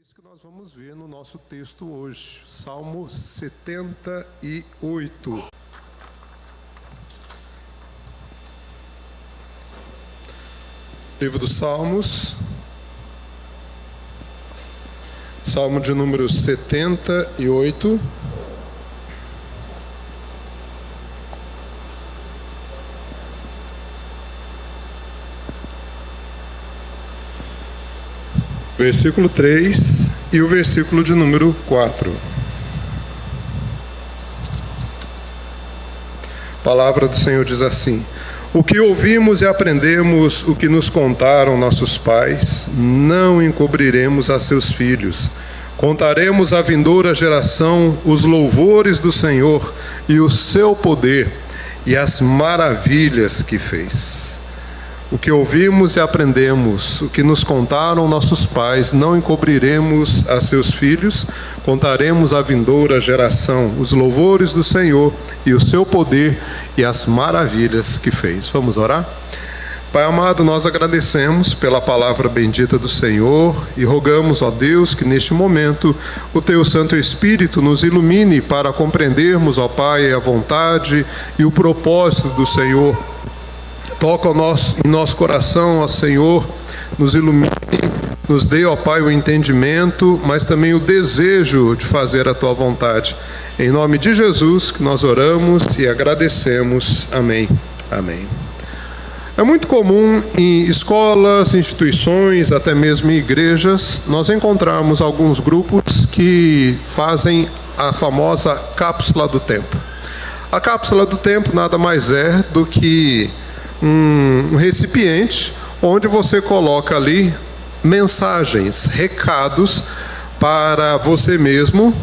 isso que nós vamos ver no nosso texto hoje, Salmo 78. Livro dos Salmos, Salmo de número 78. Versículo 3 e o versículo de número 4. A palavra do Senhor diz assim: o que ouvimos e aprendemos, o que nos contaram nossos pais, não encobriremos a seus filhos. Contaremos à vindoura geração os louvores do Senhor e o seu poder e as maravilhas que fez. O que ouvimos e aprendemos, o que nos contaram nossos pais, não encobriremos a seus filhos. Contaremos à vindoura geração os louvores do Senhor e o seu poder e as maravilhas que fez. Vamos orar? Pai amado, nós agradecemos pela palavra bendita do Senhor e rogamos, ó Deus, que neste momento o Teu Santo Espírito nos ilumine para compreendermos, ó Pai, a vontade e o propósito do Senhor. Toca em nosso coração, ó Senhor, nos ilumine, nos dê, ó Pai, o entendimento, mas também o desejo de fazer a Tua vontade. Em nome de Jesus que nós oramos e agradecemos. Amém. Amém. É muito comum em escolas, instituições, até mesmo em igrejas, nós encontrarmos alguns grupos que fazem a famosa cápsula do tempo. A cápsula do tempo nada mais é do que um recipiente onde você coloca ali mensagens, recados para você mesmo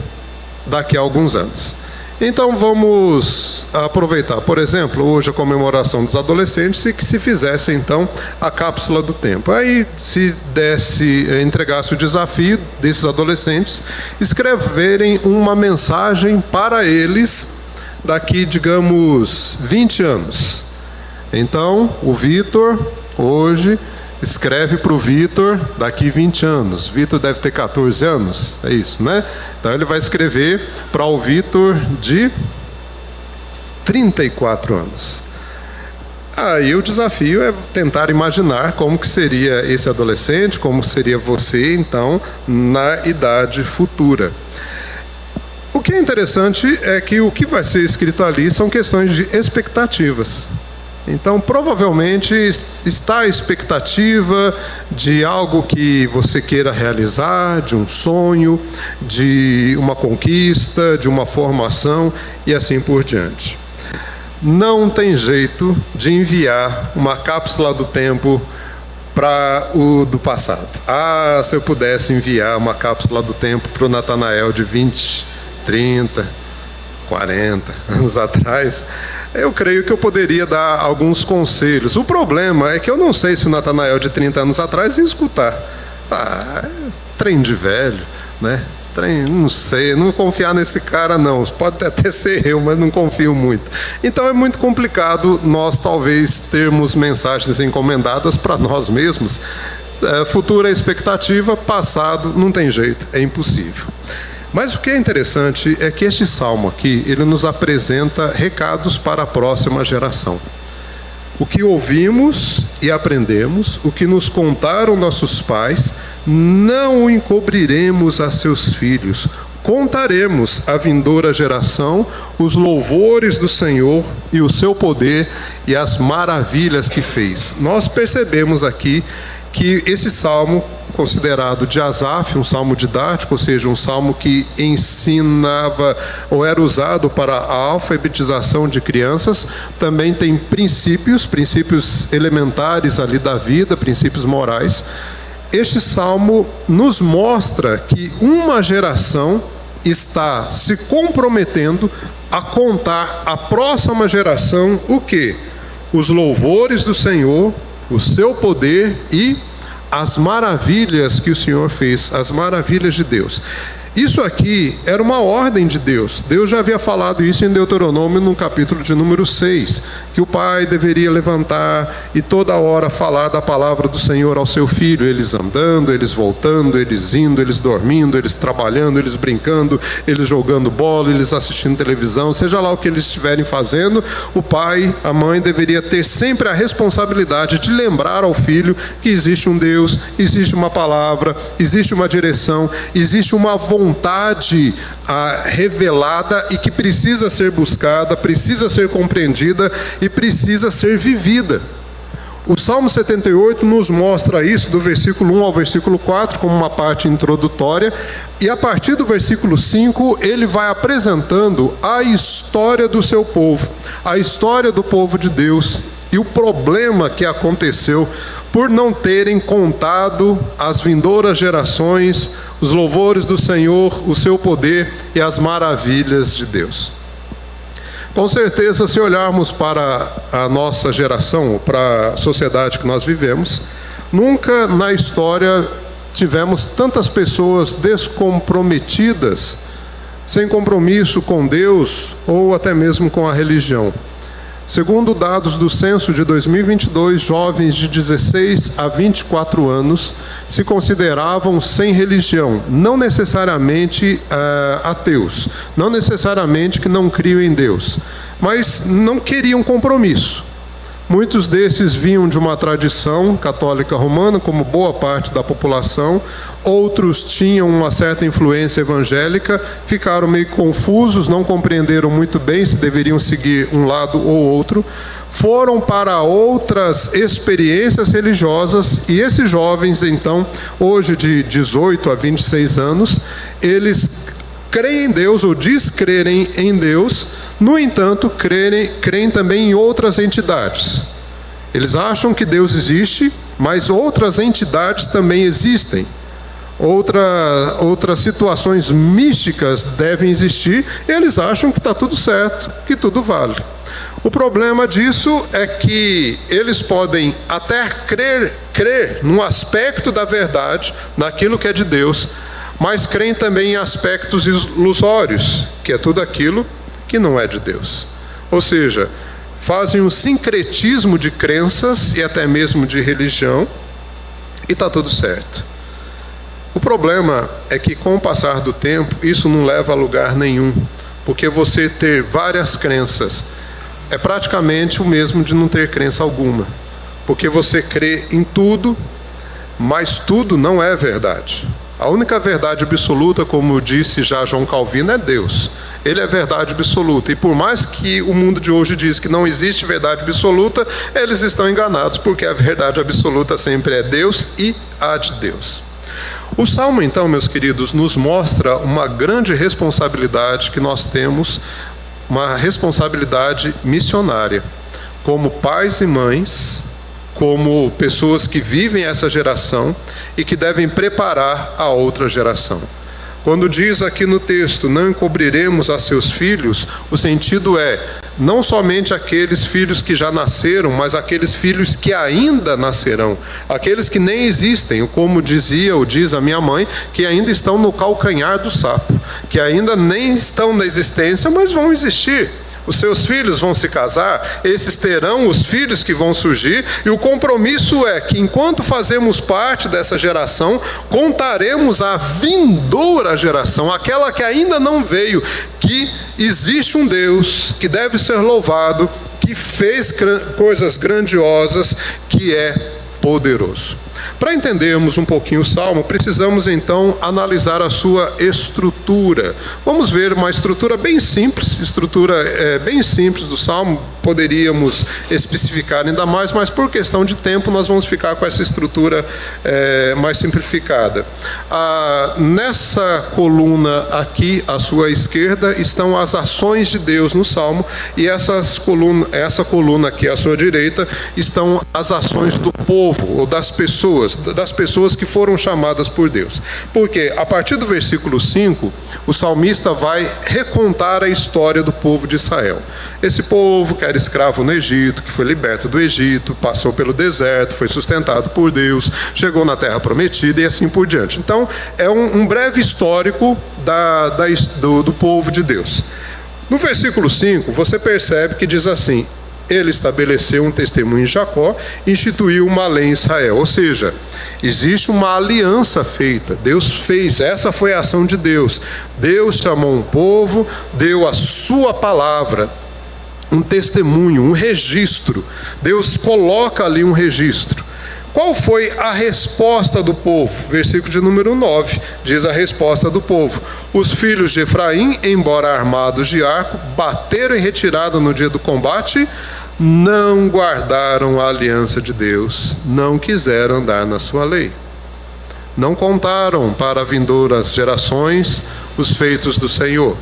daqui a alguns anos. Então vamos aproveitar, por exemplo, hoje a comemoração dos adolescentes, e que se fizesse então a cápsula do tempo. Aí se entregasse o desafio desses adolescentes escreverem uma mensagem para eles daqui, digamos, 20 anos. Então, o Vitor, hoje, escreve para o Vitor daqui 20 anos. Vitor deve ter 14 anos, é isso, né? Então, ele vai escrever para o Vitor de 34 anos. Aí o desafio é tentar imaginar como que seria esse adolescente, como seria você, então, na idade futura. O que é interessante é que o que vai ser escrito ali são questões de expectativas. Então, provavelmente está a expectativa de algo que você queira realizar, de um sonho, de uma conquista, de uma formação e assim por diante. Não tem jeito de enviar uma cápsula do tempo para o do passado. Ah, se eu pudesse enviar uma cápsula do tempo para o Natanael de 20, 30, 40 anos atrás, eu creio que eu poderia dar alguns conselhos. O problema é que eu não sei se o Natanael de 30 anos atrás ia escutar. Trem de velho, né? Não sei, não confiar nesse cara não. Pode até ser eu, mas não confio muito. Então é muito complicado nós talvez termos mensagens encomendadas para nós mesmos. Futura expectativa, passado, não tem jeito, é impossível. Mas o que é interessante é que este salmo aqui, ele nos apresenta recados para a próxima geração. O que ouvimos e aprendemos, o que nos contaram nossos pais, não o encobriremos a seus filhos. Contaremos à vindoura geração os louvores do Senhor e o seu poder e as maravilhas que fez. Nós percebemos aqui que esse salmo, considerado de Asaf, um salmo didático, ou seja, um salmo que ensinava ou era usado para a alfabetização de crianças, também tem princípios elementares ali da vida, princípios morais. Este salmo nos mostra que uma geração está se comprometendo a contar à próxima geração o quê? Os louvores do Senhor, o seu poder e as maravilhas que o Senhor fez, as maravilhas de Deus. Isso aqui era uma ordem de Deus. Deus já havia falado isso em Deuteronômio, no capítulo de número 6, que o pai deveria levantar e toda hora falar da palavra do Senhor ao seu filho, eles andando, eles voltando, eles indo, eles dormindo, eles trabalhando, eles brincando, eles jogando bola, eles assistindo televisão, seja lá o que eles estiverem fazendo, o pai, a mãe deveria ter sempre a responsabilidade de lembrar ao filho que existe um Deus, existe uma palavra, existe uma direção, existe uma vontade revelada e que precisa ser buscada, precisa ser compreendida e precisa ser vivida. O Salmo 78 nos mostra isso do versículo 1 ao versículo 4 como uma parte introdutória, e a partir do versículo 5 ele vai apresentando a história do seu povo, a história do povo de Deus e o problema que aconteceu por não terem contado às vindouras gerações os louvores do Senhor, o seu poder e as maravilhas de Deus. Com certeza, se olharmos para a nossa geração, para a sociedade que nós vivemos, nunca na história tivemos tantas pessoas descomprometidas, sem compromisso com Deus ou até mesmo com a religião. Segundo dados do censo de 2022, jovens de 16 a 24 anos se consideravam sem religião, não necessariamente ateus, não necessariamente que não criam em Deus, mas não queriam compromisso. Muitos desses vinham de uma tradição católica romana, como boa parte da população. Outros tinham uma certa influência evangélica, ficaram meio confusos, não compreenderam muito bem se deveriam seguir um lado ou outro. Foram para outras experiências religiosas, e esses jovens, então, hoje de 18 a 26 anos, eles creem em Deus ou descrerem em Deus. No entanto, creem também em outras entidades. Eles acham que Deus existe, mas outras entidades também existem. Outras situações místicas devem existir. Eles acham que está tudo certo, que tudo vale. O problema disso é que eles podem até crer num aspecto da verdade, naquilo que é de Deus, mas creem também em aspectos ilusórios, que é tudo aquilo que não é de Deus. Ou seja, fazem um sincretismo de crenças e até mesmo de religião, e está tudo certo. O problema é que com o passar do tempo, isso não leva a lugar nenhum, porque você ter várias crenças é praticamente o mesmo de não ter crença alguma, porque você crê em tudo, mas tudo não é verdade. A única verdade absoluta, como disse já João Calvino, é Deus. Ele é verdade absoluta. E por mais que o mundo de hoje diz que não existe verdade absoluta, eles estão enganados, porque a verdade absoluta sempre é Deus e a de Deus. O Salmo, então, meus queridos, nos mostra uma grande responsabilidade que nós temos, uma responsabilidade missionária, como pais e mães, como pessoas que vivem essa geração e que devem preparar a outra geração. Quando diz aqui no texto, não encobriremos a seus filhos, o sentido é, não somente aqueles filhos que já nasceram, mas aqueles filhos que ainda nascerão, aqueles que nem existem, como dizia ou diz a minha mãe, que ainda estão no calcanhar do sapo, que ainda nem estão na existência, mas vão existir. Os seus filhos vão se casar, esses terão os filhos que vão surgir, e o compromisso é que enquanto fazemos parte dessa geração, contaremos à vindoura geração, aquela que ainda não veio, que existe um Deus que deve ser louvado, que fez coisas grandiosas, que é poderoso. Para entendermos um pouquinho o Salmo, precisamos então analisar a sua estrutura. Vamos ver uma estrutura bem simples, bem simples do Salmo. Poderíamos especificar ainda mais, mas por questão de tempo nós vamos ficar com essa estrutura mais simplificada. Nessa coluna aqui, à sua esquerda, estão as ações de Deus no Salmo, e essa coluna aqui à sua direita estão as ações do povo, ou das pessoas que foram chamadas por Deus. Porque a partir do versículo 5, o salmista vai recontar a história do povo de Israel. esse povo que era escravo no Egito, que foi liberto do Egito, passou pelo deserto, foi sustentado por Deus, chegou na terra prometida e assim por diante. Então, é um breve histórico do povo de Deus. No versículo 5, você percebe que diz assim: ele estabeleceu um testemunho em Jacó, instituiu uma lei em Israel. Ou seja, existe uma aliança feita. Deus fez, essa foi a ação de Deus. Deus chamou um povo, deu a sua palavra, um testemunho, um registro. Deus coloca ali um registro. Qual foi a resposta do povo? Versículo de número 9, diz a resposta do povo: os filhos de Efraim, embora armados de arco, bateram em retirada no dia do combate, não guardaram a aliança de Deus, não quiseram andar na sua lei. Não contaram para vindouras gerações os feitos do Senhor.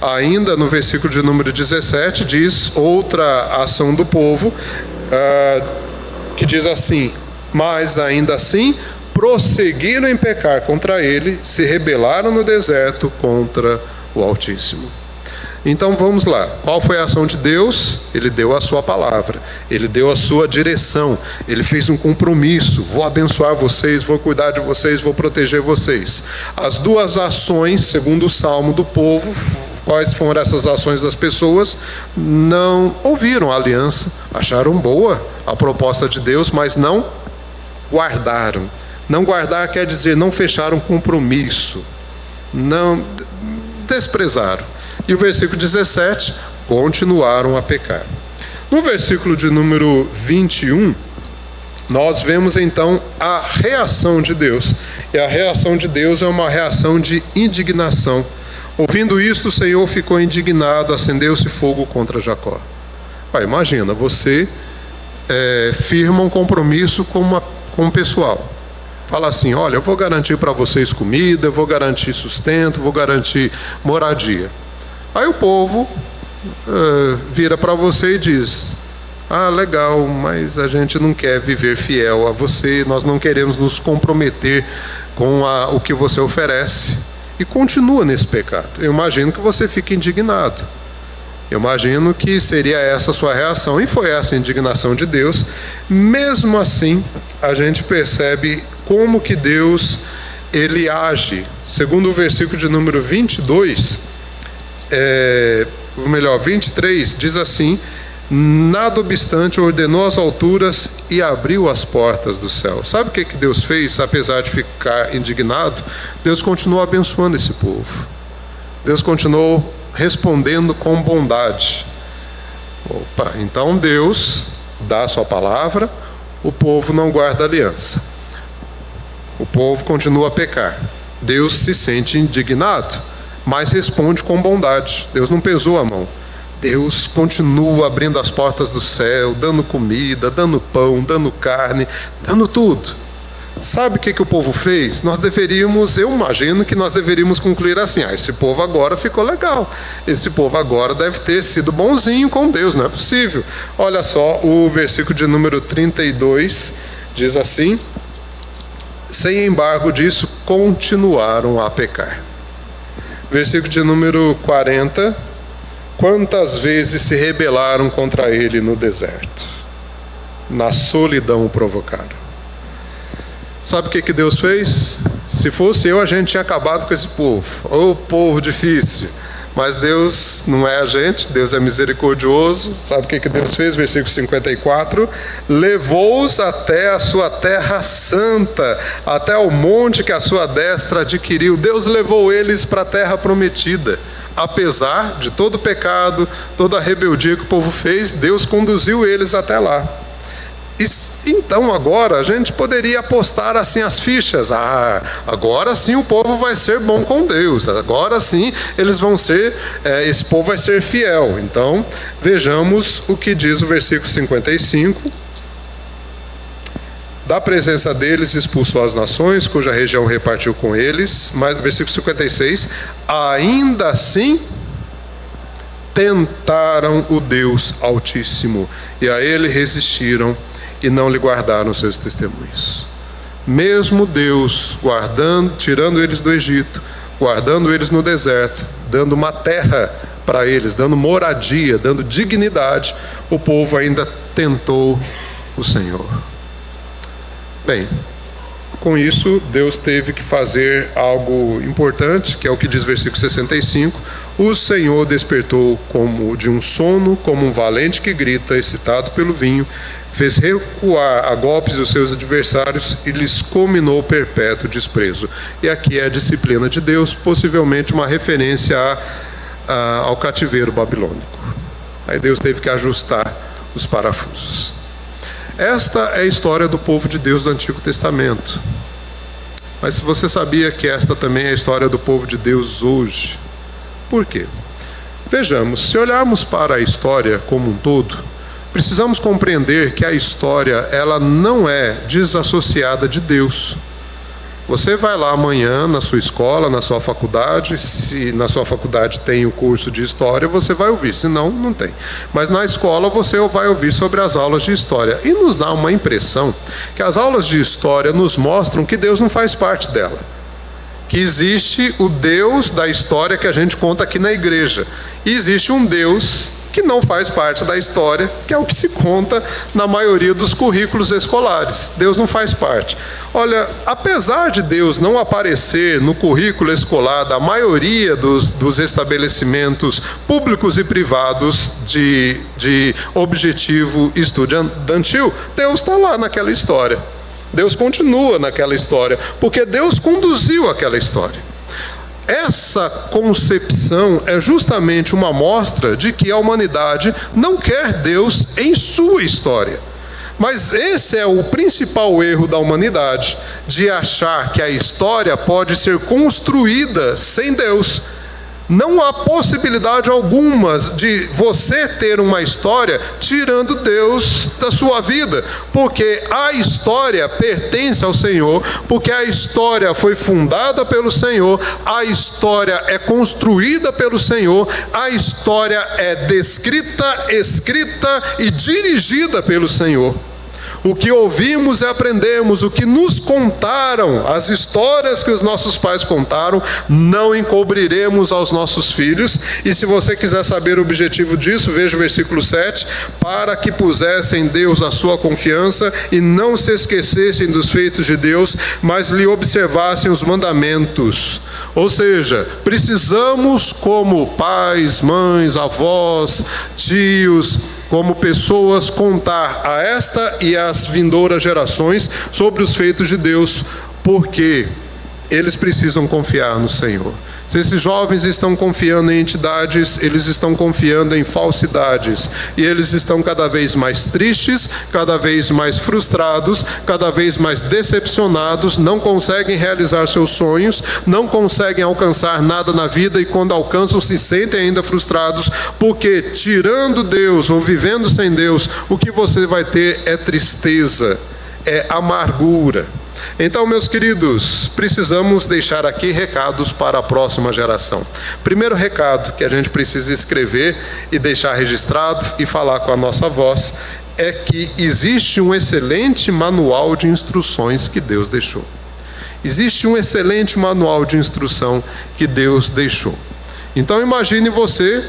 Ainda no versículo de número 17, diz outra ação do povo, que diz assim: mas ainda assim prosseguiram em pecar contra ele, se rebelaram no deserto contra o Altíssimo. Então vamos lá, qual foi a ação de Deus? Ele deu a sua palavra, ele deu a sua direção, ele fez um compromisso: vou abençoar vocês, vou cuidar de vocês, vou proteger vocês. As duas ações, segundo o Salmo do povo, quais foram essas ações das pessoas? Não ouviram a aliança, acharam boa a proposta de Deus, mas não guardaram. Não guardar quer dizer não fecharam compromisso, não desprezaram. E o versículo 17, continuaram a pecar. No versículo de número 21, nós vemos então a reação de Deus. E a reação de Deus é uma reação de indignação. Ouvindo isto, o Senhor ficou indignado, acendeu-se fogo contra Jacó. Imagina, você firma um compromisso com o pessoal. Fala assim: olha, eu vou garantir para vocês comida, eu vou garantir sustento, vou garantir moradia. Aí o povo vira para você e diz: ah, legal, mas a gente não quer viver fiel a você, nós não queremos nos comprometer com o que você oferece. E continua nesse pecado. Eu imagino que você fique indignado. Eu imagino que seria essa a sua reação, e foi essa a indignação de Deus. Mesmo assim, a gente percebe como que Deus, ele age. Segundo o versículo de número 22, 23, diz assim: nada obstante, ordenou as alturas e abriu as portas do céu. Sabe o que Deus fez? Apesar de ficar indignado, Deus continuou abençoando esse povo. Deus continuou respondendo com bondade. Então Deus dá a sua palavra, o povo não guarda aliança, o povo continua a pecar. Deus se sente indignado, mas responde com bondade. Deus não pesou a mão. Deus continua abrindo as portas do céu, dando comida, dando pão, dando carne, dando tudo. Sabe o que o povo fez? Eu imagino que nós deveríamos concluir assim: esse povo agora ficou legal, esse povo agora deve ter sido bonzinho com Deus. Não é possível. Olha só, o versículo de número 32 diz assim: sem embargo disso, continuaram a pecar. Versículo de número 40: quantas vezes se rebelaram contra ele no deserto, na solidão o provocaram. Sabe o que Deus fez? Se fosse eu, a gente tinha acabado com esse povo. Ô povo difícil. Mas Deus não é a gente, Deus é misericordioso. Sabe o que Deus fez? Versículo 54: levou-os até a sua terra santa, até o monte que a sua destra adquiriu. Deus levou eles para a terra prometida. Apesar de todo o pecado, toda a rebeldia que o povo fez, Deus conduziu eles até lá. Então agora a gente poderia apostar assim as fichas: agora sim o povo vai ser bom com Deus, agora sim eles vão ser, esse povo vai ser fiel. Então vejamos o que diz o versículo 55: da presença deles expulsou as nações, cuja região repartiu com eles. Mas versículo 56: ainda assim tentaram o Deus Altíssimo, e a ele resistiram, e não lhe guardaram os seus testemunhos. Mesmo Deus tirando eles do Egito, guardando eles no deserto, dando uma terra para eles, dando moradia, dando dignidade, o povo ainda tentou o Senhor. Bem, com isso, Deus teve que fazer algo importante, que é o que diz o versículo 65. O Senhor despertou como de um sono, como um valente que grita, excitado pelo vinho, fez recuar a golpes os seus adversários e lhes comminou perpétuo desprezo. E aqui é a disciplina de Deus, possivelmente uma referência ao cativeiro babilônico. Aí Deus teve que ajustar os parafusos. Esta é a história do povo de Deus do Antigo Testamento. Mas você sabia que esta também é a história do povo de Deus hoje? Por quê? Vejamos, se olharmos para a história como um todo, precisamos compreender que a história, ela não é desassociada de Deus. Você vai lá amanhã na sua escola, na sua faculdade, se na sua faculdade tem o curso de história, você vai ouvir, se não, não tem. Mas na escola você vai ouvir sobre as aulas de história. E nos dá uma impressão que as aulas de história nos mostram que Deus não faz parte dela. Que existe o Deus da história que a gente conta aqui na igreja. E existe um Deus que não faz parte da história, que é o que se conta na maioria dos currículos escolares. Deus não faz parte. Olha, apesar de Deus não aparecer no currículo escolar da maioria dos estabelecimentos públicos e privados de objetivo estudantil, Deus está lá naquela história. Deus continua naquela história, porque Deus conduziu aquela história. Essa concepção é justamente uma amostra de que a humanidade não quer Deus em sua história. Mas esse é o principal erro da humanidade, de achar que a história pode ser construída sem Deus. Não há possibilidade alguma de você ter uma história tirando Deus da sua vida, porque a história pertence ao Senhor, porque a história foi fundada pelo Senhor, a história é construída pelo Senhor, a história é descrita, escrita e dirigida pelo Senhor. O que ouvimos e aprendemos, o que nos contaram, as histórias que os nossos pais contaram, não encobriremos aos nossos filhos. E se você quiser saber o objetivo disso, veja o versículo 7, para que pusessem em Deus a sua confiança e não se esquecessem dos feitos de Deus, mas lhe observassem os mandamentos. Ou seja, precisamos, como pais, mães, avós, tios, como pessoas, contar a esta e às vindouras gerações sobre os feitos de Deus, porque eles precisam confiar no Senhor. Se esses jovens estão confiando em entidades, eles estão confiando em falsidades. E eles estão cada vez mais tristes, cada vez mais frustrados, cada vez mais decepcionados, não conseguem realizar seus sonhos, não conseguem alcançar nada na vida e quando alcançam se sentem ainda frustrados, porque tirando Deus ou vivendo sem Deus, o que você vai ter é tristeza, é amargura. Então, meus queridos, precisamos deixar aqui recados para a próxima geração. Primeiro recado que a gente precisa escrever e deixar registrado e falar com a nossa voz é que existe um excelente manual de instruções que Deus deixou. Existe um excelente manual de instrução que Deus deixou. Então, imagine você,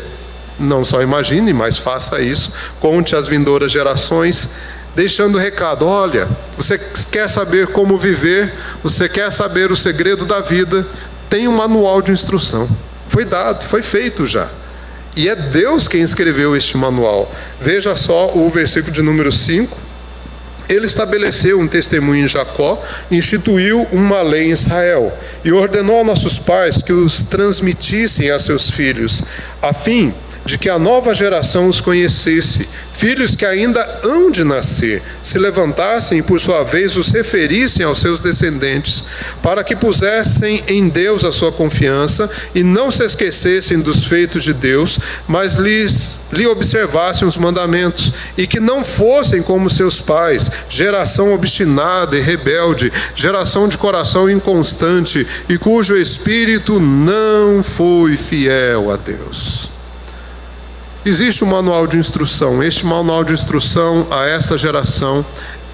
não só imagine, mas faça isso, conte às vindouras gerações, deixando o recado: olha, você quer saber como viver, você quer saber o segredo da vida, tem um manual de instrução. Foi dado, foi feito já. E é Deus quem escreveu este manual. Veja só o versículo de número 5. Ele estabeleceu um testemunho em Jacó, instituiu uma lei em Israel e ordenou a nossos pais que os transmitissem a seus filhos, a fim de que a nova geração os conhecesse, filhos que ainda hão de nascer, se levantassem e por sua vez os referissem aos seus descendentes, para que pusessem em Deus a sua confiança e não se esquecessem dos feitos de Deus, mas lhe observassem os mandamentos, e que não fossem como seus pais, geração obstinada e rebelde, geração de coração inconstante, e cujo espírito não foi fiel a Deus. Existe um manual de instrução. Este manual de instrução a essa geração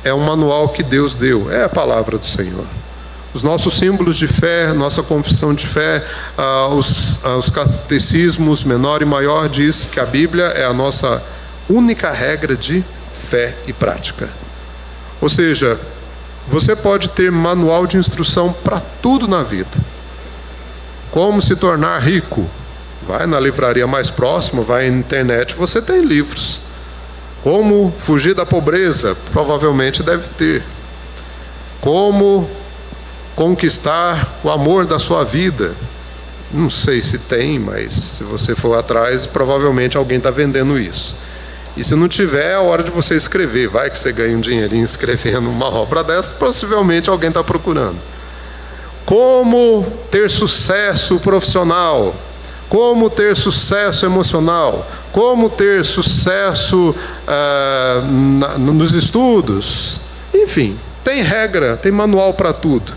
é um manual que Deus deu, é a palavra do Senhor. Os nossos símbolos de fé, nossa confissão de fé, os catecismos menor e maior diz que a Bíblia é a nossa única regra de fé e prática. Ou seja, você pode ter manual de instrução para tudo na vida. Como se tornar rico? Vai na livraria mais próxima, vai na internet, você tem livros. Como fugir da pobreza? Provavelmente deve ter. Como conquistar o amor da sua vida? Não sei se tem, mas se você for atrás, provavelmente alguém está vendendo isso. E se não tiver, é a hora de você escrever. Vai que você ganha um dinheirinho escrevendo uma obra dessa, possivelmente alguém está procurando. Como ter sucesso profissional? Como ter sucesso emocional? Como ter sucesso nos estudos? Enfim, tem regra, tem manual para tudo.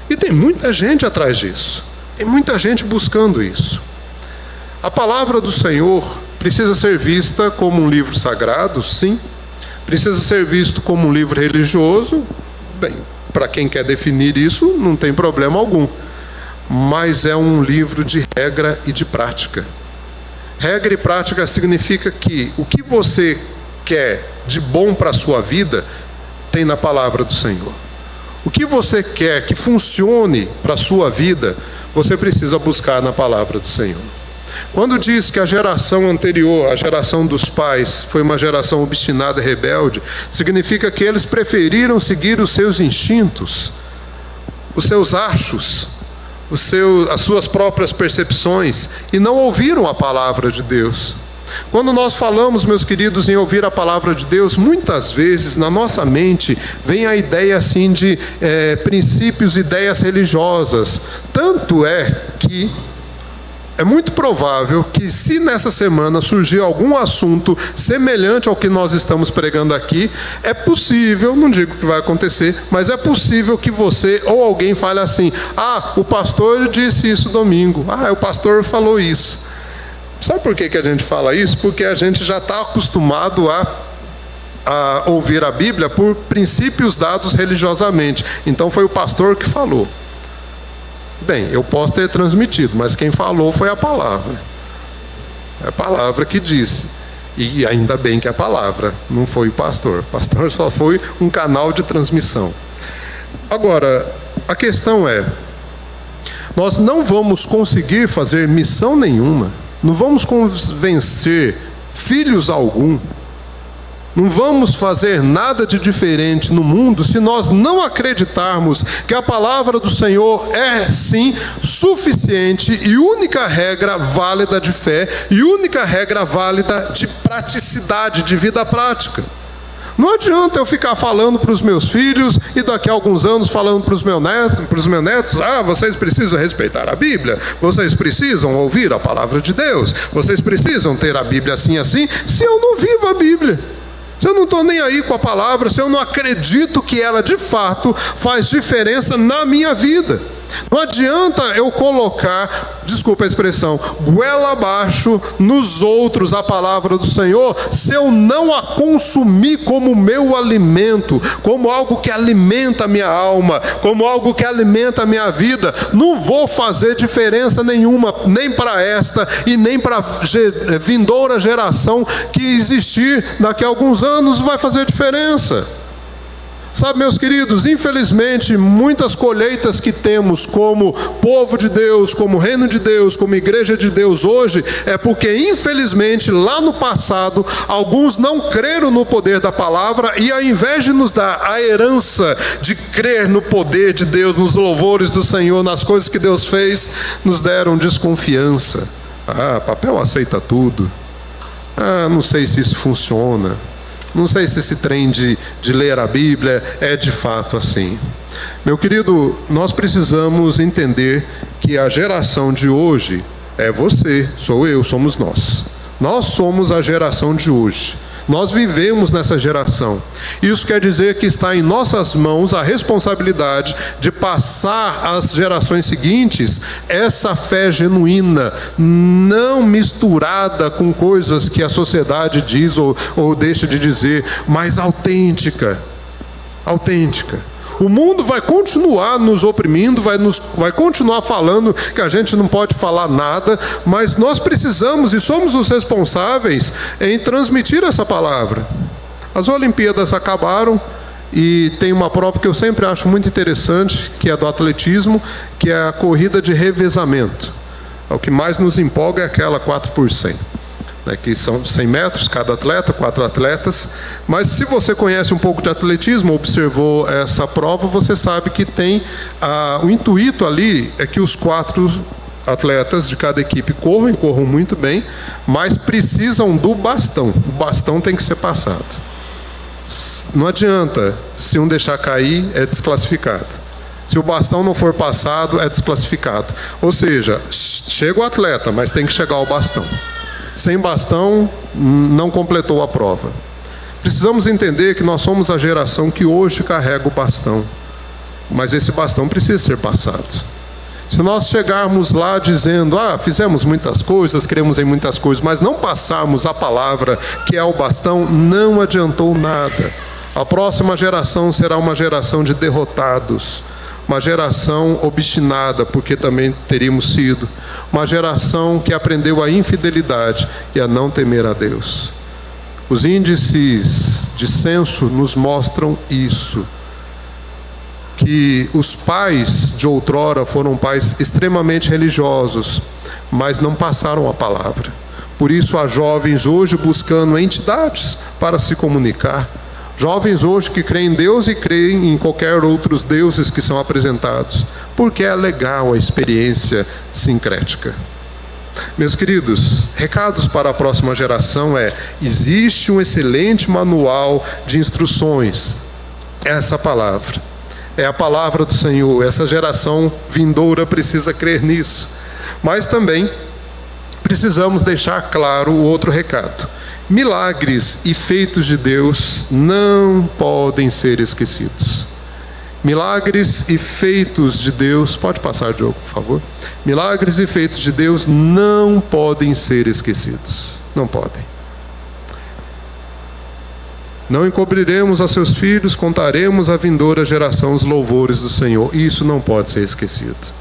E tem muita gente atrás disso. Tem muita gente buscando isso. A palavra do Senhor precisa ser vista como um livro sagrado, sim. Precisa ser visto como um livro religioso. Bem, para quem quer definir isso, não tem problema algum. Mas é um livro de regra e de prática. Regra e prática significa que o que você quer de bom para a sua vida, tem na palavra do Senhor. O que você quer que funcione para a sua vida, você precisa buscar na palavra do Senhor. Quando diz que a geração anterior, a geração dos pais, foi uma geração obstinada e rebelde, significa que eles preferiram seguir os seus instintos, os seus achos, as suas próprias percepções, e não ouviram a palavra de Deus. Quando nós falamos, meus queridos, em ouvir a palavra de Deus, muitas vezes na nossa mente vem a ideia assim de princípios, ideias religiosas. Tanto é que é muito provável que, se nessa semana surgir algum assunto semelhante ao que nós estamos pregando aqui, é possível, não digo que vai acontecer, mas é possível que você ou alguém fale assim: o pastor disse isso domingo, o pastor falou isso. Sabe por que a gente fala isso? Porque a gente já está acostumado a ouvir a Bíblia por princípios dados religiosamente. Então foi o pastor que falou. Bem, eu posso ter transmitido, mas quem falou foi a palavra. É a palavra que disse. E ainda bem que é a palavra, não foi o pastor. O pastor só foi um canal de transmissão. Agora, a questão é: nós não vamos conseguir fazer missão nenhuma, não vamos convencer filhos algum, não vamos fazer nada de diferente no mundo se nós não acreditarmos que a palavra do Senhor é, sim, suficiente e única regra válida de fé e única regra válida de praticidade, de vida prática. Não adianta eu ficar falando para os meus filhos e daqui a alguns anos falando para os meus netos: vocês precisam respeitar a Bíblia, vocês precisam ouvir a palavra de Deus, vocês precisam ter a Bíblia assim, se eu não vivo a Bíblia. Se eu não estou nem aí com a palavra, se eu não acredito que ela de fato faz diferença na minha vida. Não adianta eu colocar, desculpa a expressão, goela abaixo nos outros a palavra do Senhor, se eu não a consumir como meu alimento, como algo que alimenta a minha alma, como algo que alimenta a minha vida. Não vou fazer diferença nenhuma, nem para esta e nem para a vindoura geração que existir daqui a alguns anos vai fazer diferença. Sabe, meus queridos, infelizmente, muitas colheitas que temos como povo de Deus, como reino de Deus, como igreja de Deus hoje, é porque, infelizmente, lá no passado, alguns não creram no poder da palavra e, ao invés de nos dar a herança de crer no poder de Deus, nos louvores do Senhor, nas coisas que Deus fez, nos deram desconfiança. Papel aceita tudo. Não sei se isso funciona. Não sei se esse trem de ler a Bíblia é de fato assim. Meu querido, nós precisamos entender que a geração de hoje é você, sou eu, somos nós. Nós somos a geração de hoje. Nós vivemos nessa geração. Isso quer dizer que está em nossas mãos a responsabilidade de passar às gerações seguintes essa fé genuína, não misturada com coisas que a sociedade diz ou deixa de dizer, mas autêntica. Autêntica. O mundo vai continuar nos oprimindo, vai continuar falando que a gente não pode falar nada, mas nós precisamos e somos os responsáveis em transmitir essa palavra. As Olimpíadas acabaram e tem uma prova que eu sempre acho muito interessante, que é do atletismo, que é a corrida de revezamento. O que mais nos empolga é aquela 4%. Que são 100 metros, cada atleta, 4 atletas. Mas se você conhece um pouco de atletismo, observou essa prova, você sabe que tem o intuito ali é que os 4 atletas de cada equipe corram muito bem, mas precisam do bastão. O bastão tem que ser passado. Não adianta, se um deixar cair, é desclassificado. Se o bastão não for passado, é desclassificado. Ou seja, chega o atleta, mas tem que chegar o bastão. Sem bastão, não completou a prova. Precisamos entender que nós somos a geração que hoje carrega o bastão. Mas esse bastão precisa ser passado. Se nós chegarmos lá dizendo, fizemos muitas coisas, cremos em muitas coisas, mas não passarmos a palavra que é o bastão, não adiantou nada. A próxima geração será uma geração de derrotados. Uma geração obstinada, porque também teríamos sido. Uma geração que aprendeu a infidelidade e a não temer a Deus. Os índices de censo nos mostram isso. Que os pais de outrora foram pais extremamente religiosos, mas não passaram a palavra. Por isso há jovens hoje buscando entidades para se comunicar. Jovens hoje que creem em Deus e creem em qualquer outros deuses que são apresentados, porque é legal a experiência sincrética. Meus queridos, recados para a próxima geração existe um excelente manual de instruções. Essa palavra é a palavra do Senhor. Essa geração vindoura precisa crer nisso. Mas também precisamos deixar claro o outro recado. Milagres e feitos de Deus não podem ser esquecidos. Milagres e feitos de Deus, pode passar, Diogo, por favor. Milagres e feitos de Deus não podem ser esquecidos. Não podem. Não encobriremos a seus filhos, contaremos à vindoura geração os louvores do Senhor. Isso não pode ser esquecido.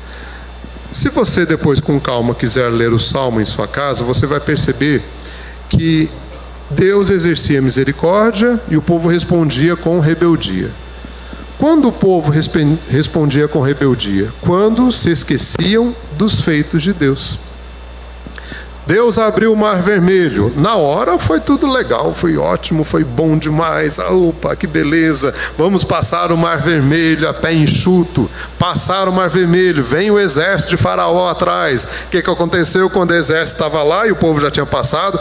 Se você depois com calma quiser ler o Salmo em sua casa, você vai perceber que Deus exercia misericórdia e o povo respondia com rebeldia. Quando o povo respondia com rebeldia? Quando se esqueciam dos feitos de Deus. Deus abriu o mar vermelho. Na hora foi tudo legal, foi ótimo, foi bom demais. Opa, que beleza. Vamos passar o mar vermelho a pé enxuto. Passar o mar vermelho, vem o exército de Faraó atrás. O que aconteceu quando o exército estava lá e o povo já tinha passado?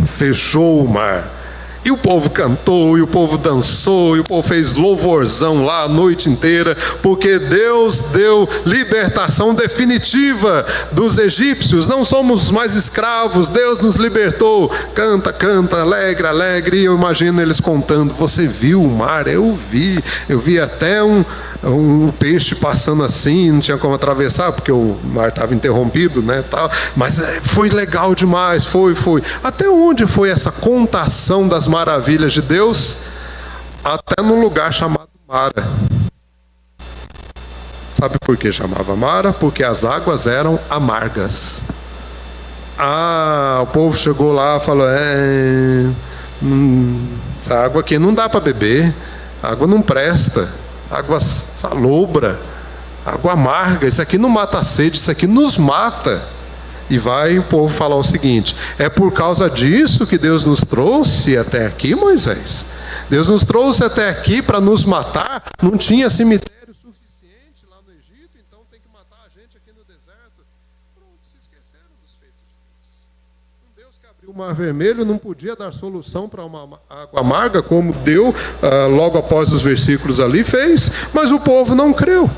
Fechou o mar. E o povo cantou, e o povo dançou, e o povo fez louvorzão lá a noite inteira, porque Deus deu libertação definitiva dos egípcios. Não somos mais escravos, Deus nos libertou. Canta, canta, alegre, alegre. E eu imagino eles contando: você viu o mar? Eu vi até um peixe passando assim, não tinha como atravessar, porque o mar estava interrompido, né, tal. Mas foi legal demais, foi. Até onde foi essa contação das maravilhas de Deus? Até num lugar chamado Mara. Sabe por que chamava Mara? Porque as águas eram amargas. O povo chegou lá e falou: essa água aqui não dá para beber, a água não presta, água salobra, água amarga, isso aqui não mata a sede, isso aqui nos mata. E vai o povo falar o seguinte: é por causa disso que Deus nos trouxe até aqui, Moisés? Deus nos trouxe até aqui para nos matar? Não tinha cemitério suficiente lá no Egito, então tem que matar a gente aqui no deserto? Pronto, se esqueceram dos feitos de Deus. Um Deus que abriu o mar vermelho não podia dar solução para uma água amarga, como deu logo após os versículos ali, fez, mas o povo não creu.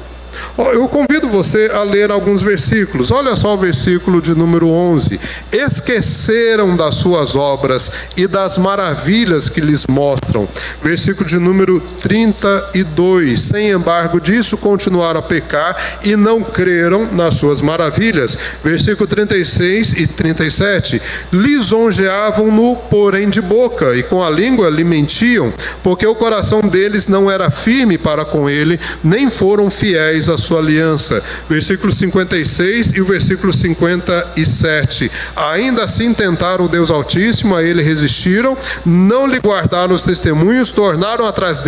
Eu convido você a ler alguns versículos. Olha só o versículo de número 11. Esqueceram das suas obras e das maravilhas que lhes mostram. Versículo de número 32. Sem embargo disso, continuaram a pecar e não creram nas suas maravilhas. Versículo 36 e 37. Lisonjeavam-no, porém de boca, e com a língua lhe mentiam, porque o coração deles não era firme para com ele, nem foram fiéis à sua aliança. Versículo 56 e o versículo 57. Ainda assim tentaram o Deus Altíssimo, a ele resistiram, não lhe guardaram os testemunhos, tornaram atrás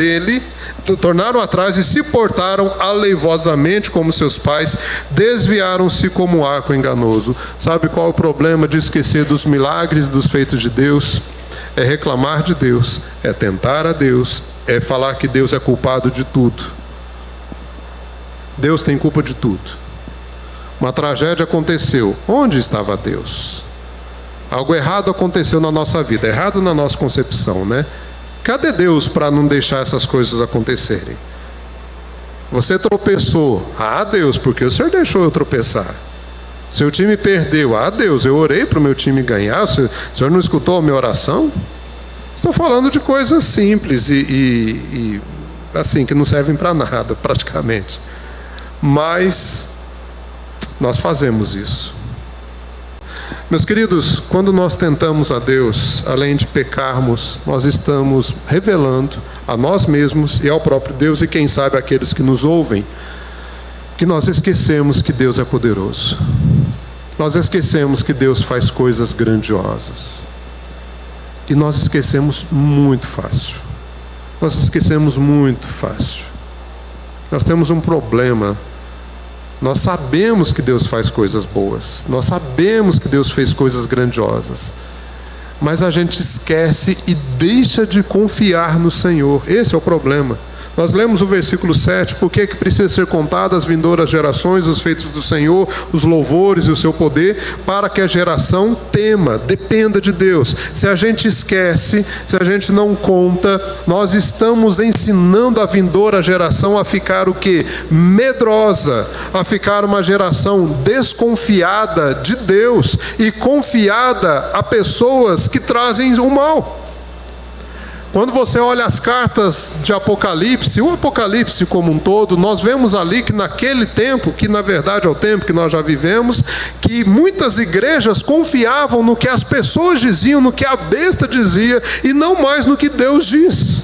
e se portaram aleivosamente como seus pais, desviaram-se como um arco enganoso. Sabe qual é o problema de esquecer dos milagres, dos feitos de Deus? É reclamar de Deus, é tentar a Deus, é falar que Deus é culpado de tudo. Deus tem culpa de tudo. Uma tragédia aconteceu. Onde estava Deus? Algo errado aconteceu na nossa vida, errado na nossa concepção, né? Cadê Deus para não deixar essas coisas acontecerem? Você tropeçou. Ah, Deus, porque o Senhor deixou eu tropeçar? Seu time perdeu. Ah, Deus, eu orei para o meu time ganhar. O Senhor não escutou a minha oração? Estou falando de coisas simples e assim, que não servem para nada, praticamente. Mas nós fazemos isso. Meus queridos, quando nós tentamos a Deus, além de pecarmos, nós estamos revelando a nós mesmos e ao próprio Deus, e quem sabe aqueles que nos ouvem, que nós esquecemos que Deus é poderoso. Nós esquecemos que Deus faz coisas grandiosas. E nós esquecemos muito fácil. Nós esquecemos muito fácil. Nós temos um problema. Nós sabemos que Deus faz coisas boas. Nós sabemos que Deus fez coisas grandiosas. Mas a gente esquece e deixa de confiar no Senhor. Esse é o problema. Nós lemos o versículo 7, por que precisa ser contada as vindouras gerações, os feitos do Senhor, os louvores e o seu poder, para que a geração tema, dependa de Deus. Se a gente esquece, se a gente não conta, nós estamos ensinando a vindoura geração a ficar o quê? Medrosa, a ficar uma geração desconfiada de Deus e confiada a pessoas que trazem o mal. Quando você olha as cartas de Apocalipse, o Apocalipse como um todo, nós vemos ali que naquele tempo, que na verdade é o tempo que nós já vivemos, que muitas igrejas confiavam no que as pessoas diziam, no que a besta dizia, e não mais no que Deus diz.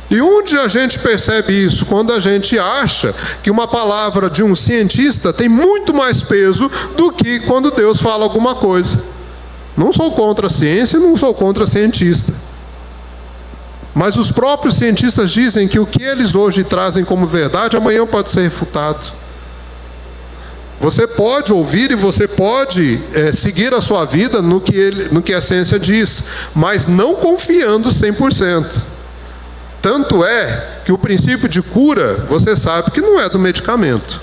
E onde a gente percebe isso? Quando a gente acha que uma palavra de um cientista tem muito mais peso do que quando Deus fala alguma coisa. Não sou contra a ciência, não sou contra cientista. Mas os próprios cientistas dizem que o que eles hoje trazem como verdade, amanhã pode ser refutado. Você pode ouvir e você pode seguir a sua vida no que a ciência diz, mas não confiando 100%. Tanto é que o princípio de cura, você sabe que não é do medicamento.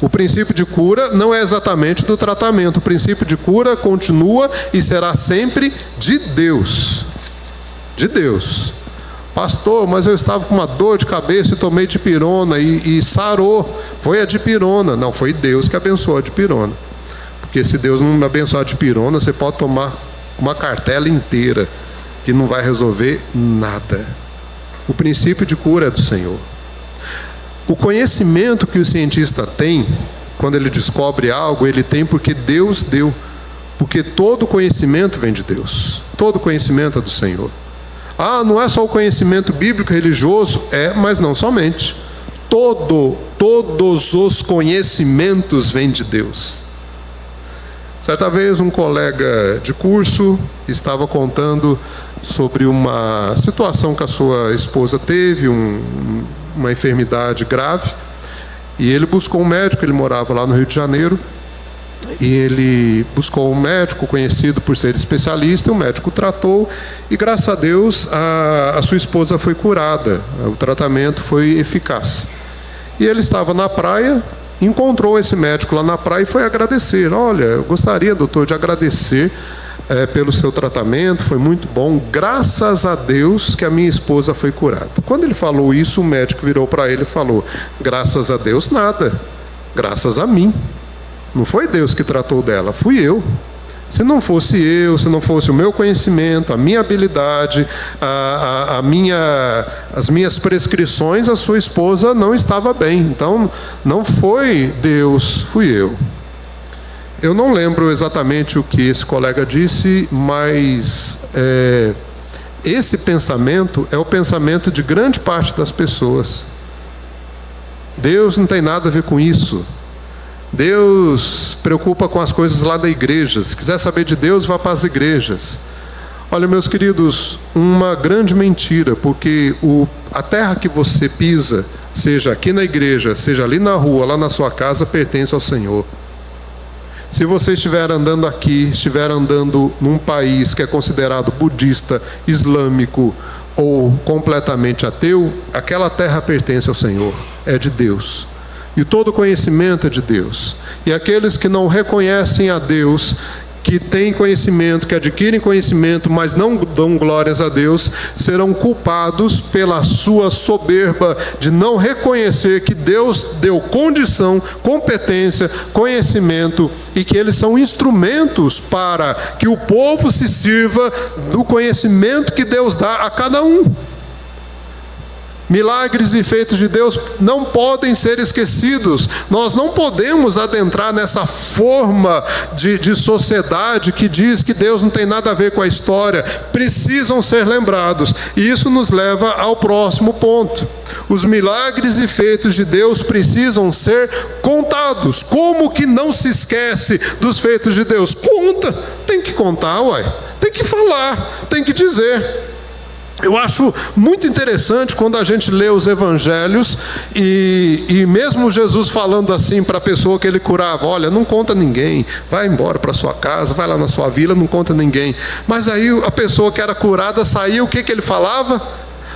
O princípio de cura não é exatamente do tratamento. O princípio de cura continua e será sempre de Deus. De Deus. Pastor, mas eu estava com uma dor de cabeça e tomei dipirona e sarou. Foi a dipirona. Não, foi Deus que abençoou a dipirona. Porque se Deus não abençoar a dipirona, você pode tomar uma cartela inteira, que não vai resolver nada. O princípio de cura é do Senhor. O conhecimento que o cientista tem, quando ele descobre algo, ele tem porque Deus deu. Porque todo conhecimento vem de Deus. Todo conhecimento é do Senhor. Não é só o conhecimento bíblico religioso? Mas não somente. Todos os conhecimentos vêm de Deus. Certa vez um colega de curso estava contando sobre uma situação que a sua esposa teve, uma enfermidade grave, e ele buscou um médico. Ele morava lá no Rio de Janeiro, e ele buscou um médico conhecido por ser especialista. O médico tratou e, graças a Deus, a sua esposa foi curada. O tratamento foi eficaz. E ele estava na praia, encontrou esse médico lá na praia e foi agradecer. Olha, eu gostaria, doutor, de agradecer pelo seu tratamento, foi muito bom, graças a Deus que a minha esposa foi curada. Quando ele falou isso, o médico virou para ele e falou: graças a Deus nada, graças a mim. Não foi Deus que tratou dela, fui eu. Se não fosse eu, se não fosse o meu conhecimento, a minha habilidade, as minhas prescrições, a sua esposa não estava bem. Então, não foi Deus, fui eu. Eu não lembro exatamente o que esse colega disse, mas esse pensamento é o pensamento de grande parte das pessoas. Deus não tem nada a ver com isso. Deus preocupa com as coisas lá da igreja. Se quiser saber de Deus, vá para as igrejas. Olha, meus queridos, uma grande mentira, porque a terra que você pisa, seja aqui na igreja, seja ali na rua, lá na sua casa, pertence ao Senhor. Se você estiver andando aqui, estiver andando num país que é considerado budista, islâmico ou completamente ateu, aquela terra pertence ao Senhor, é de Deus. E todo conhecimento é de Deus. E aqueles que não reconhecem a Deus, que têm conhecimento, que adquirem conhecimento, mas não dão glórias a Deus, serão culpados pela sua soberba de não reconhecer que Deus deu condição, competência, conhecimento, e que eles são instrumentos para que o povo se sirva do conhecimento que Deus dá a cada um. Milagres e feitos de Deus não podem ser esquecidos. Nós não podemos adentrar nessa forma de sociedade que diz que Deus não tem nada a ver com a história. Precisam ser lembrados. E isso nos leva ao próximo ponto. Os milagres e feitos de Deus precisam ser contados. Como que não se esquece dos feitos de Deus? Conta. Tem que contar, uai. Tem que falar. Tem que dizer. Eu acho muito interessante quando a gente lê os evangelhos e mesmo Jesus falando assim para a pessoa que ele curava: olha, não conta ninguém, vai embora para sua casa, vai lá na sua vila, não conta ninguém. Mas aí a pessoa que era curada saía, o que ele falava?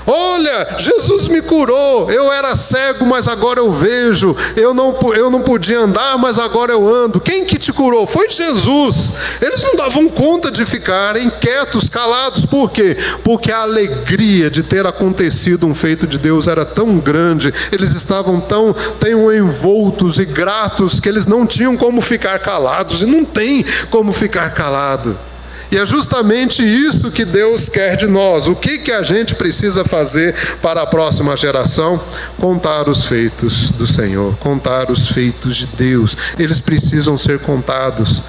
Olha, Jesus me curou, eu era cego, mas agora eu vejo, eu não podia andar, mas agora eu ando. Quem que te curou? Foi Jesus. Eles não davam conta de ficarem quietos, calados. Por quê? Porque a alegria de ter acontecido um feito de Deus era tão grande, eles estavam tão envoltos e gratos, que eles não tinham como ficar calados, e não tem como ficar calado. E é justamente isso que Deus quer de nós. O que a gente precisa fazer para a próxima geração? Contar os feitos do Senhor, contar os feitos de Deus. Eles precisam ser contados.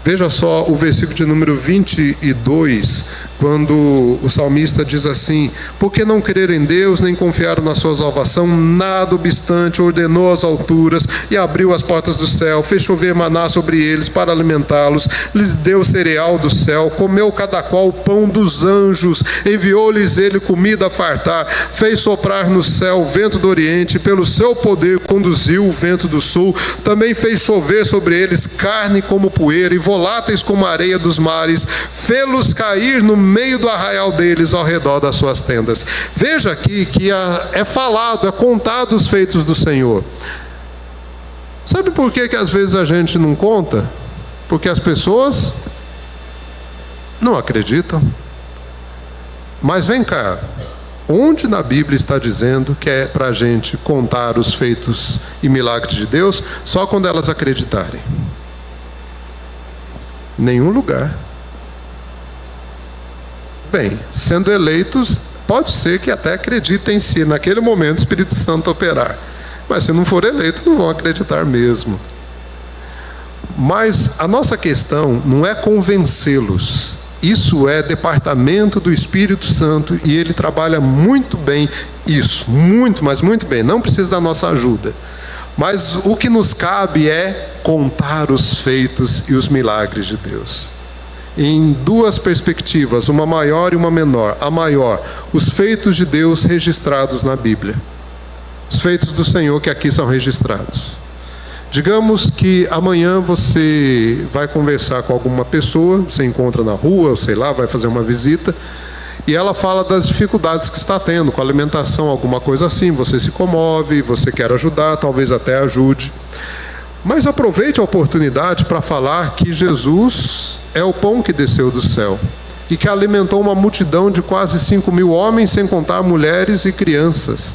Veja só o versículo de número 22, quando o salmista diz assim: por que não crer em Deus, nem confiar na sua salvação? Nada obstante, ordenou as alturas e abriu as portas do céu, fez chover maná sobre eles para alimentá-los, lhes deu cereal do céu, comeu cada qual o pão dos anjos, enviou-lhes ele comida a fartar, fez soprar no céu o vento do oriente, pelo seu poder conduziu o vento do sul, também fez chover sobre eles carne como poeira e voláteis como a areia dos mares, fê-los cair no meio do arraial deles, ao redor das suas tendas. Veja aqui que é falado, é contado os feitos do Senhor. Sabe por que às vezes a gente não conta? Porque as pessoas não acreditam. Mas vem cá, onde na Bíblia está dizendo que é para a gente contar os feitos e milagres de Deus só quando elas acreditarem? Em nenhum lugar. Bem, sendo eleitos, pode ser que até acreditem se naquele momento o Espírito Santo operar. Mas se não for eleito, não vão acreditar mesmo. Mas a nossa questão não é convencê-los. Isso é departamento do Espírito Santo e ele trabalha muito bem isso. Muito, mas muito bem. Não precisa da nossa ajuda. Mas o que nos cabe é contar os feitos e os milagres de Deus. Em duas perspectivas, uma maior e uma menor. A maior, os feitos de Deus registrados na Bíblia. Os feitos do Senhor que aqui são registrados. Digamos que amanhã você vai conversar com alguma pessoa, você encontra na rua, sei lá, vai fazer uma visita, e ela fala das dificuldades que está tendo com a alimentação, alguma coisa assim. Você se comove, você quer ajudar, talvez até ajude. Mas aproveite a oportunidade para falar que Jesus é o pão que desceu do céu e que alimentou uma multidão de quase 5.000 homens, sem contar mulheres e crianças.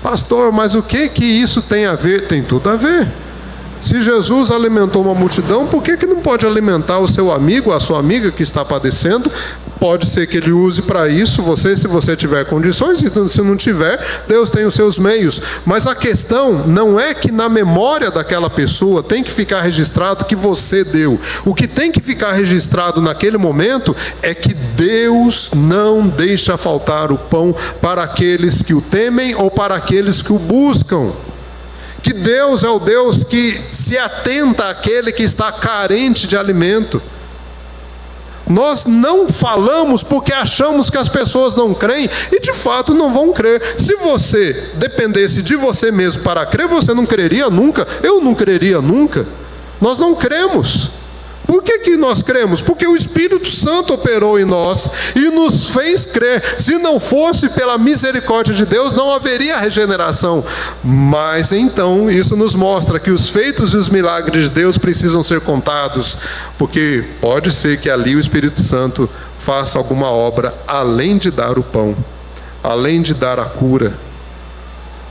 Pastor, mas o que isso tem a ver? Tem tudo a ver. Se Jesus alimentou uma multidão, por que não pode alimentar o seu amigo, a sua amiga que está padecendo? Pode ser que ele use para isso, se você tiver condições, e se não tiver, Deus tem os seus meios. Mas a questão não é que na memória daquela pessoa tem que ficar registrado que você deu. O que tem que ficar registrado naquele momento é que Deus não deixa faltar o pão para aqueles que o temem ou para aqueles que o buscam. Que Deus é o Deus que se atenta àquele que está carente de alimento. Nós não falamos porque achamos que as pessoas não creem, e de fato não vão crer. Se você dependesse de você mesmo para crer, você não creria nunca, eu não creria nunca. Nós não cremos. Por que nós cremos? Porque o Espírito Santo operou em nós e nos fez crer. Se não fosse pela misericórdia de Deus, não haveria regeneração. Mas então isso nos mostra que os feitos e os milagres de Deus precisam ser contados, porque pode ser que ali o Espírito Santo faça alguma obra além de dar o pão, além de dar a cura.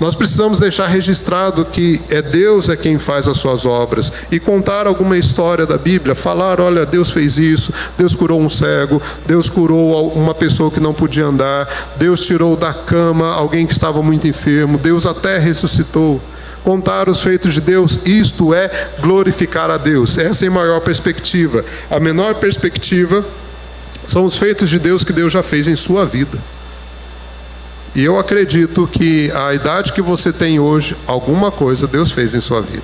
Nós precisamos deixar registrado que Deus é quem faz as suas obras, e contar alguma história da Bíblia, falar, olha, Deus fez isso, Deus curou um cego, Deus curou uma pessoa que não podia andar, Deus tirou da cama alguém que estava muito enfermo, Deus até ressuscitou. Contar os feitos de Deus, isto é glorificar a Deus. Essa é a maior perspectiva. A menor perspectiva são os feitos de Deus que Deus já fez em sua vida. E eu acredito que a idade que você tem hoje, alguma coisa Deus fez em sua vida.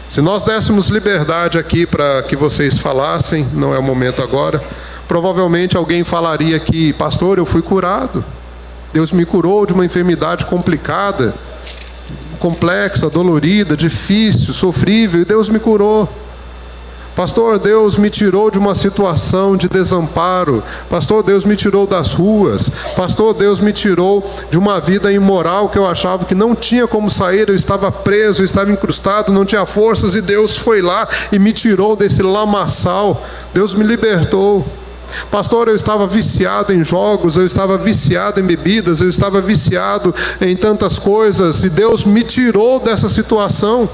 Se nós dessemos liberdade aqui para que vocês falassem, não é o momento agora, provavelmente alguém falaria aqui, pastor, eu fui curado. Deus me curou de uma enfermidade complicada, complexa, dolorida, difícil, sofrível, e Deus me curou. Pastor, Deus me tirou de uma situação de desamparo. Pastor, Deus me tirou das ruas. Pastor, Deus me tirou de uma vida imoral que eu achava que não tinha como sair. Eu estava preso, eu estava incrustado, não tinha forças, e Deus foi lá e me tirou desse lamaçal. Deus me libertou. Pastor, eu estava viciado em jogos, eu estava viciado em bebidas, eu estava viciado em tantas coisas, e Deus me tirou dessa situação.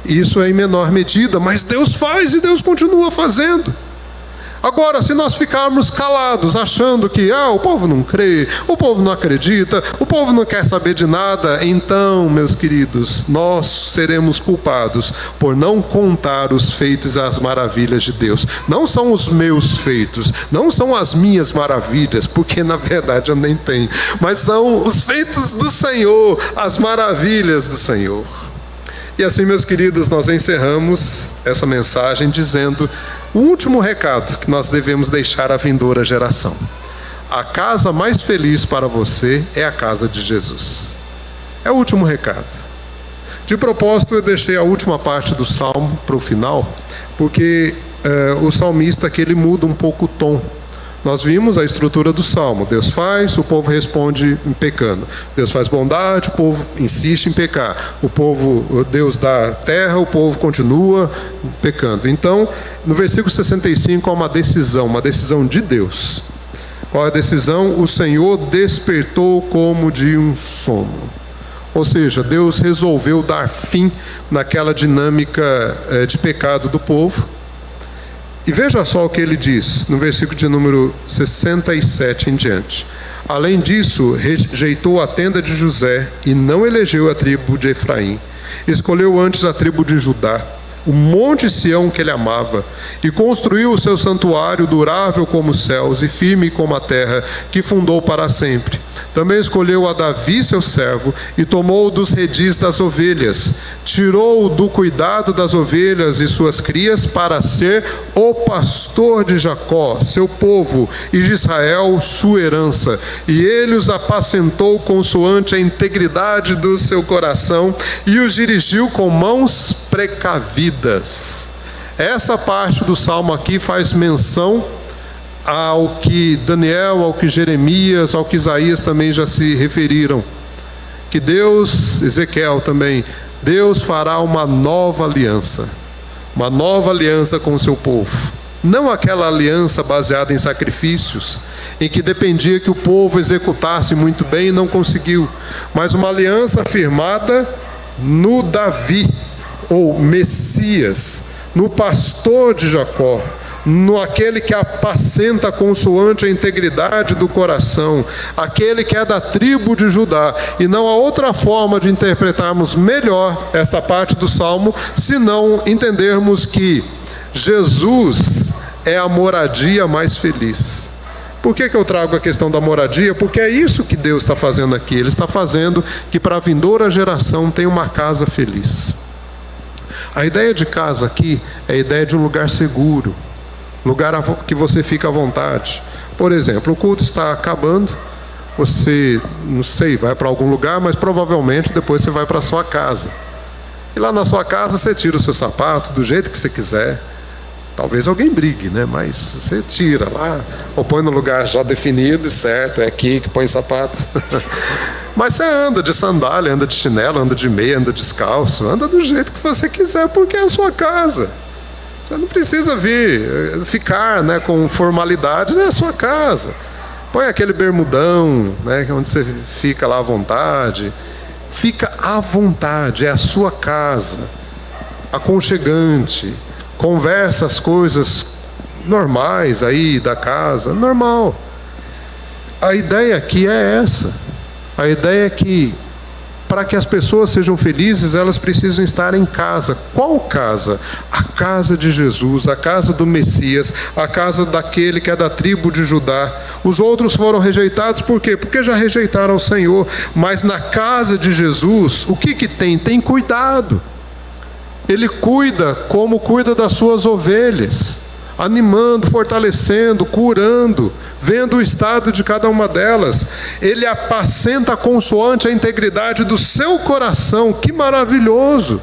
Isso é em menor medida, mas Deus faz e Deus continua fazendo. Agora, se nós ficarmos calados, achando que o povo não crê, o povo não acredita, o povo não quer saber de nada, então, meus queridos, nós seremos culpados por não contar os feitos e as maravilhas de Deus. Não são os meus feitos, não são as minhas maravilhas, porque na verdade eu nem tenho, mas são os feitos do Senhor, as maravilhas do Senhor. E assim, meus queridos, nós encerramos essa mensagem dizendo o último recado que nós devemos deixar à vindoura geração. A casa mais feliz para você é a casa de Jesus. É o último recado. De propósito, eu deixei a última parte do Salmo para o final, porque o salmista aqui, ele muda um pouco o tom. Nós vimos a estrutura do Salmo. Deus faz, o povo responde pecando. Deus faz bondade, o povo insiste em pecar. Deus dá terra, o povo continua pecando. Então, no versículo 65 há uma decisão de Deus. Qual é a decisão? O Senhor despertou como de um sono. Ou seja, Deus resolveu dar fim naquela dinâmica de pecado do povo. E veja só o que ele diz, no versículo de número 67 em diante. Além disso, rejeitou a tenda de José e não elegeu a tribo de Efraim. Escolheu antes a tribo de Judá, o monte Sião que ele amava, e construiu o seu santuário durável como os céus e firme como a terra, que fundou para sempre. Também escolheu a Davi, seu servo, e tomou dos redis das ovelhas. Tirou-o do cuidado das ovelhas e suas crias para ser o pastor de Jacó, seu povo, e de Israel, sua herança. E ele os apacentou consoante a integridade do seu coração e os dirigiu com mãos precavidas. Essa parte do Salmo aqui faz menção ao que Daniel, ao que Jeremias, ao que Isaías também já se referiram. Que Deus, Ezequiel também, Deus fará uma nova aliança com o seu povo. Não aquela aliança baseada em sacrifícios, em que dependia que o povo executasse muito bem e não conseguiu, mas uma aliança firmada no Davi, ou Messias, no pastor de Jacó, no aquele que apacenta consoante a integridade do coração, aquele que é da tribo de Judá. E não há outra forma de interpretarmos melhor esta parte do Salmo, senão entendermos que Jesus é a moradia mais feliz. Por que eu trago a questão da moradia? Porque é isso que Deus está fazendo aqui. Ele está fazendo que para a vindoura geração tenha uma casa feliz. A ideia de casa aqui é a ideia de um lugar seguro, lugar que você fica à vontade. Por exemplo, o culto está acabando, você, não sei, vai para algum lugar, mas provavelmente depois você vai para a sua casa. E lá na sua casa você tira os seus sapatos do jeito que você quiser. Talvez alguém brigue, né? Mas você tira lá, ou põe no lugar já definido, certo, é aqui que põe sapato. Mas você anda de sandália, anda de chinelo, anda de meia, anda descalço, anda do jeito que você quiser, porque é a sua casa. Você não precisa ficar, né, com formalidades, é a sua casa. Põe aquele bermudão, né, onde você fica lá à vontade. Fica à vontade, é a sua casa, aconchegante. Conversa as coisas normais aí da casa, normal. A ideia aqui é essa. A ideia é que, para que as pessoas sejam felizes, elas precisam estar em casa. Qual casa? A casa de Jesus, a casa do Messias, a casa daquele que é da tribo de Judá. Os outros foram rejeitados, por quê? Porque já rejeitaram o Senhor. Mas na casa de Jesus, o que tem? Tem cuidado. Ele cuida como cuida das suas ovelhas, animando, fortalecendo, curando, vendo o estado de cada uma delas. Ele apacenta consoante a integridade do seu coração. Que maravilhoso!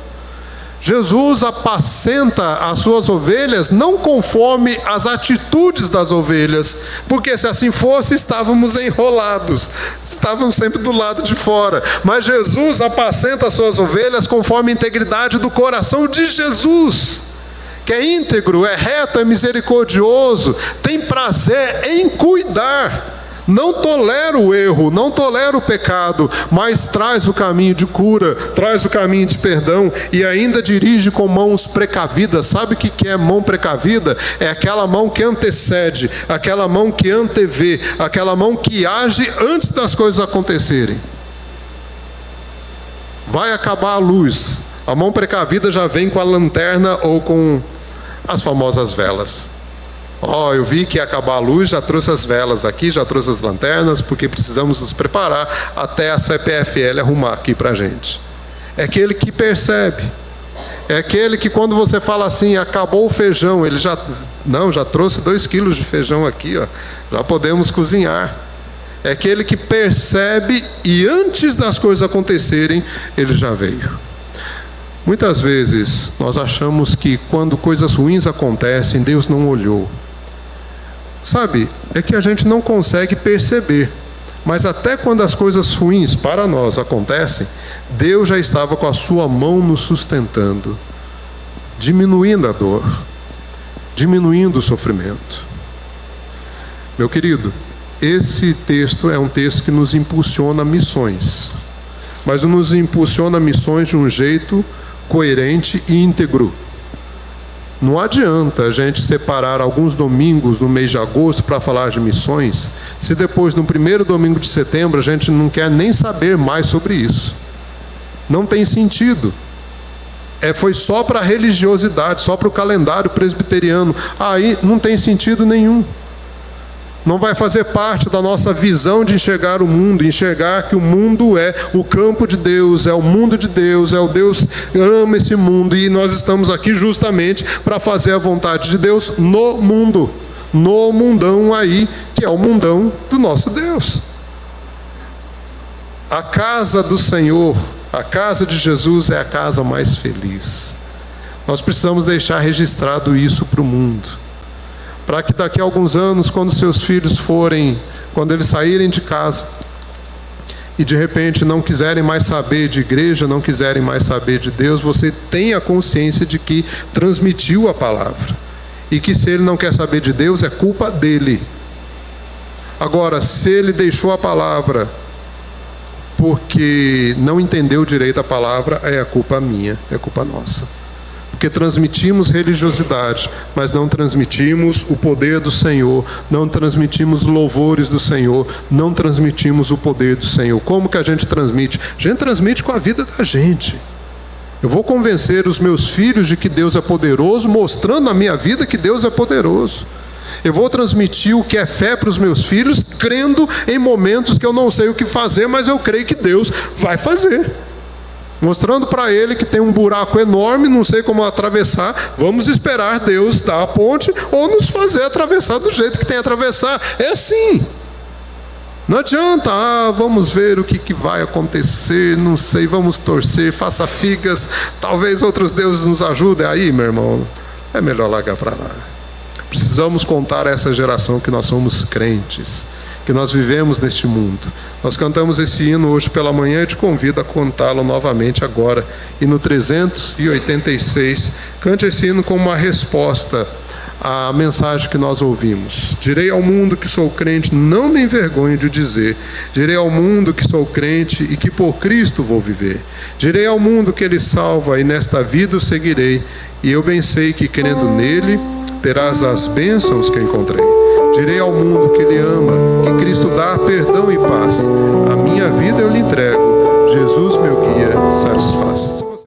Jesus apacenta as suas ovelhas não conforme as atitudes das ovelhas, porque se assim fosse, estávamos enrolados, estávamos sempre do lado de fora. Mas Jesus apacenta as suas ovelhas conforme a integridade do coração de Jesus, que é íntegro, é reto, é misericordioso, tem prazer em cuidar. Não tolera o erro, não tolera o pecado, mas traz o caminho de cura, traz o caminho de perdão e ainda dirige com mãos precavidas. Sabe o que é mão precavida? É aquela mão que antecede, aquela mão que antevê, aquela mão que age antes das coisas acontecerem. Vai acabar a luz, a mão precavida já vem com a lanterna ou com as famosas velas. Eu vi que ia acabar a luz, já trouxe as velas aqui, já trouxe as lanternas, porque precisamos nos preparar até a CPFL arrumar aqui para a gente. É aquele que percebe, é aquele que quando você fala assim, acabou o feijão, ele já trouxe 2 quilos de feijão aqui, já podemos cozinhar. É aquele que percebe e antes das coisas acontecerem, ele já veio. Muitas vezes nós achamos que quando coisas ruins acontecem, Deus não olhou. Sabe, é que a gente não consegue perceber, mas até quando as coisas ruins para nós acontecem, Deus já estava com a sua mão nos sustentando, diminuindo a dor, diminuindo o sofrimento. Meu querido, esse texto é um texto que nos impulsiona a missões, mas nos impulsiona a missões de um jeito coerente e íntegro. Não adianta a gente separar alguns domingos no mês de agosto para falar de missões, se depois, no primeiro domingo de setembro, a gente não quer nem saber mais sobre isso. Não tem sentido. Foi só para a religiosidade, só para o calendário presbiteriano. Aí não tem sentido nenhum. Não vai fazer parte da nossa visão de enxergar o mundo, enxergar que o mundo é o campo de Deus, é o mundo de Deus, é o Deus que ama esse mundo, e nós estamos aqui justamente para fazer a vontade de Deus no mundo, no mundão aí, que é o mundão do nosso Deus. A casa do Senhor, a casa de Jesus é a casa mais feliz. Nós precisamos deixar registrado isso para o mundo, para que daqui a alguns anos, quando seus filhos quando eles saírem de casa e de repente não quiserem mais saber de igreja, não quiserem mais saber de Deus, você tenha consciência de que transmitiu a palavra e que se ele não quer saber de Deus, é culpa dele. Agora, se ele deixou a palavra porque não entendeu direito a palavra, é a culpa minha, é a culpa nossa. Porque transmitimos religiosidade, mas não transmitimos o poder do Senhor, não transmitimos louvores do Senhor, não transmitimos o poder do Senhor. Como que a gente transmite? A gente transmite com a vida da gente. Eu vou convencer os meus filhos de que Deus é poderoso, mostrando na minha vida que Deus é poderoso. Eu vou transmitir o que é fé para os meus filhos, crendo em momentos que eu não sei o que fazer, mas eu creio que Deus vai fazer. Mostrando para ele que tem um buraco enorme, não sei como atravessar, vamos esperar Deus dar a ponte ou nos fazer atravessar do jeito que tem que atravessar. É assim. Não adianta, vamos ver o que vai acontecer, não sei, vamos torcer, faça figas, talvez outros deuses nos ajudem. Aí, meu irmão, é melhor largar para lá. Precisamos contar a essa geração que nós somos crentes, que nós vivemos neste mundo. Nós cantamos esse hino hoje pela manhã e te convido a contá-lo novamente agora. E no 386, cante esse hino como uma resposta à mensagem que nós ouvimos. Direi ao mundo que sou crente, não me envergonho de dizer. Direi ao mundo que sou crente e que por Cristo vou viver. Direi ao mundo que Ele salva e nesta vida o seguirei. E eu bem sei que crendo nele, terás as bênçãos que encontrei. Direi ao mundo que Ele ama